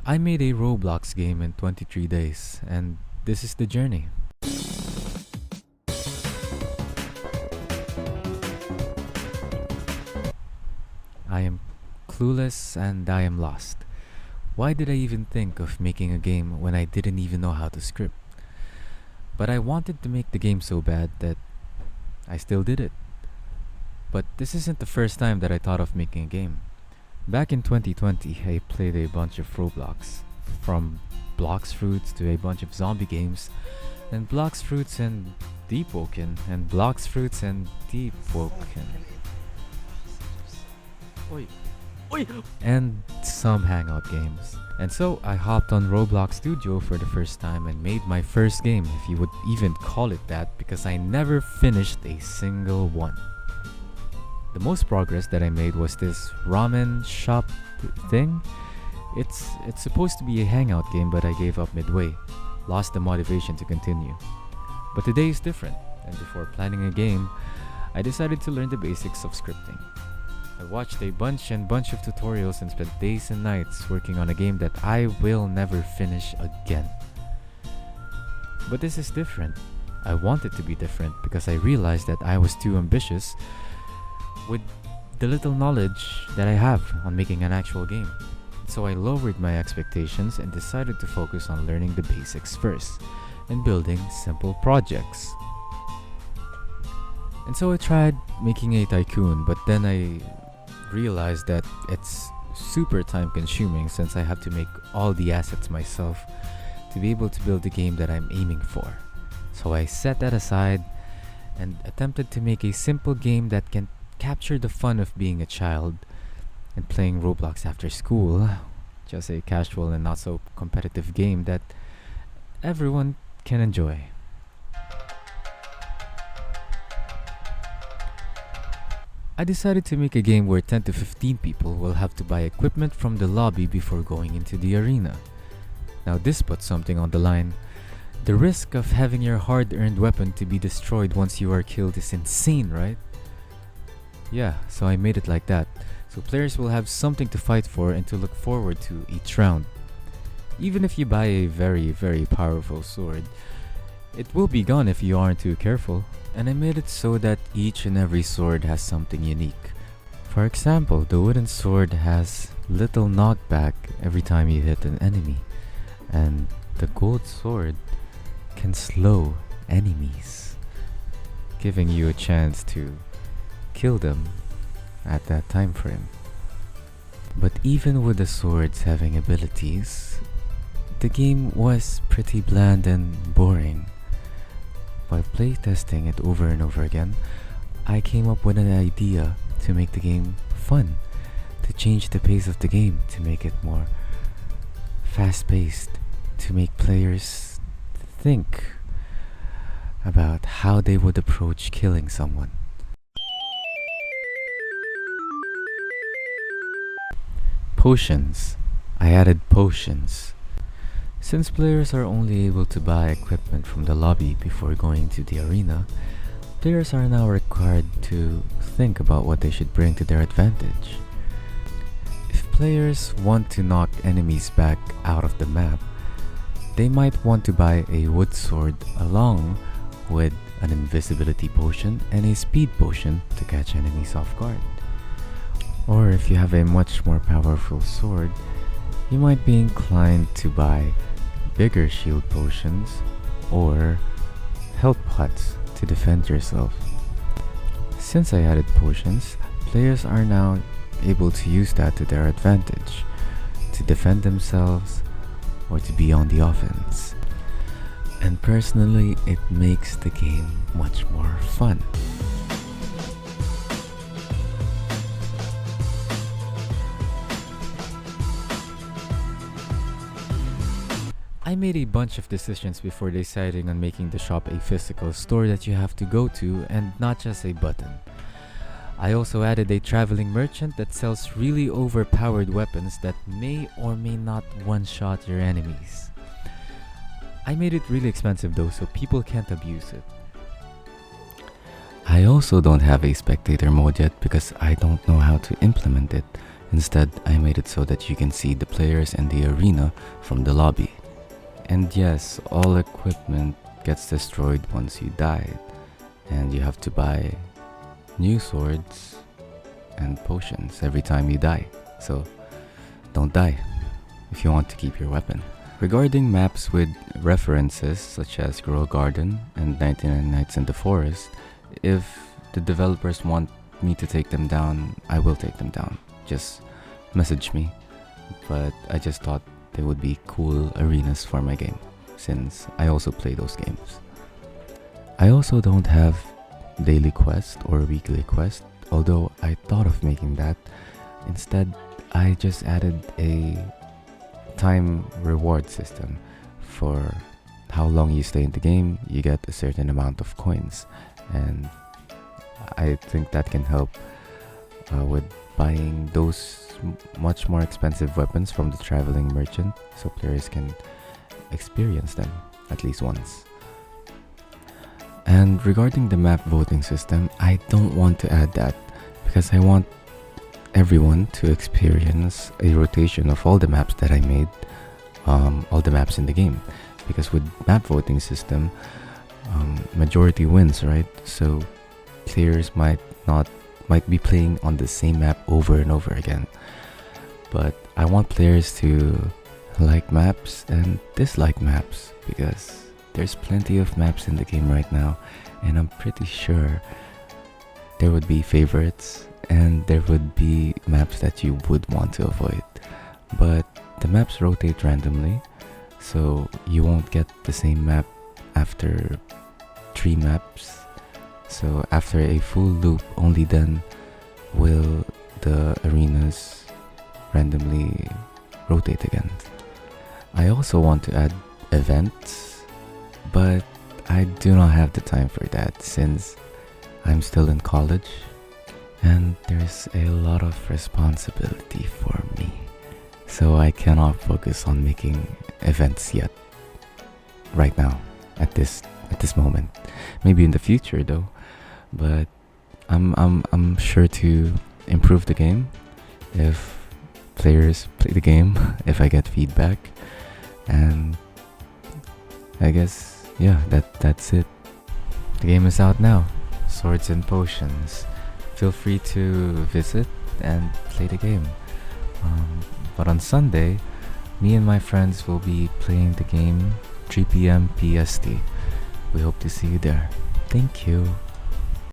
I made a Roblox game in 23 days, and this is the journey. I am clueless and I am lost. Why did I even think of making a game when I didn't even know how to script? But I wanted to make the game so bad that I still did it. But this isn't the first time that I thought of making a game. Back in 2020, I played a bunch of Roblox, from Blocks Fruits to a bunch of zombie games, and Blocks Fruits and Deep Woken, and Blocks Fruits and Deep Woken, Oi. Oi! and some Hangout games. And so I hopped on Roblox Studio for the first time and made my first game, if you would even call it that, because I never finished a single one. The most progress that I made was this ramen shop thing. It's supposed to be a hangout game, but I gave up midway. Lost the motivation to continue. But today is different, and before planning a game, I decided to learn the basics of scripting. I watched a bunch of tutorials and spent days and nights working on a game that I will never finish again. But this is different. I want it to be different because I realized that I was too ambitious with the little knowledge that I have on making an actual game. So I lowered my expectations and decided to focus on learning the basics first and building simple projects. And so I tried making a tycoon, but then I realized that it's super time consuming since I have to make all the assets myself to be able to build the game that I'm aiming for. So I set that aside and attempted to make a simple game that can capture the fun of being a child and playing Roblox after school. Just a casual and not so competitive game that everyone can enjoy. I decided to make a game where 10 to 15 people will have to buy equipment from the lobby before going into the arena. Now this puts something on the line. The risk of having your hard-earned weapon to be destroyed once you are killed is insane, right? Yeah, so I made it like that, so players will have something to fight for and to look forward to each round. Even if you buy a very powerful sword, it will be gone if you aren't too careful. And I made it so that each and every sword has something unique. For example, the wooden sword has little knockback every time you hit an enemy, and the gold sword can slow enemies, giving you a chance to kill them at that time frame. But even with the swords having abilities, the game was pretty bland and boring. By playtesting it over and over again, I came up with an idea to make the game fun, to change the pace of the game, to make it more fast-paced, to make players think about how they would approach killing someone. Potions. I added potions. Since players are only able to buy equipment from the lobby before going to the arena, players are now required to think about what they should bring to their advantage. If players want to knock enemies back out of the map, they might want to buy a wood sword along with an invisibility potion and a speed potion to catch enemies off guard. Or if you have a much more powerful sword, you might be inclined to buy bigger shield potions or health pots to defend yourself. Since I added potions, players are now able to use that to their advantage, to defend themselves or to be on the offense. And personally, it makes the game much more fun. I made a bunch of decisions before deciding on making the shop a physical store that you have to go to and not just a button. I also added a traveling merchant that sells really overpowered weapons that may or may not one-shot your enemies. I made it really expensive though, so people can't abuse it. I also don't have a spectator mode yet because I don't know how to implement it, Instead, I made it so that you can see the players and the arena from the lobby. And yes, all equipment gets destroyed once you die, and you have to buy new swords and potions every time you die. So don't die if you want to keep your weapon. Regarding maps with references such as Grow Garden and 99 Nights in the Forest, if the developers want me to take them down, I will take them down. Just message me. But I just thought they would be cool arenas for my game, since I also play those games. I also don't have daily quest or weekly quest, although I thought of making that. Instead, I just added a time reward system. For how long you stay in the game, you get a certain amount of coins, and I think that can help with buying those much more expensive weapons from the traveling merchant, so players can experience them at least once. And regarding the map voting system, I don't want to add that because I want everyone to experience a rotation of all the maps that I made, all the maps in the game. Because with map voting system, majority wins, right? So players might be playing on the same map over and over again. But I want players to like maps and dislike maps, because there's plenty of maps in the game right now, and I'm pretty sure there would be favorites and there would be maps that you would want to avoid. But the maps rotate randomly, so you won't get the same map after 3 maps. So after a full loop, only then will the arenas randomly rotate again. I also want to add events, but I do not have the time for that since I'm still in college and there's a lot of responsibility for me. So I cannot focus on making events yet, right now, at this moment. Maybe in the future though, but I'm sure to improve the game if players play the game, if I get feedback, and I guess that's it. The game is out now, Swords and Potions. Feel free to visit and play the game. But on Sunday, me and my friends will be playing the game 3 p.m. PST. We hope to see you there. Thank you.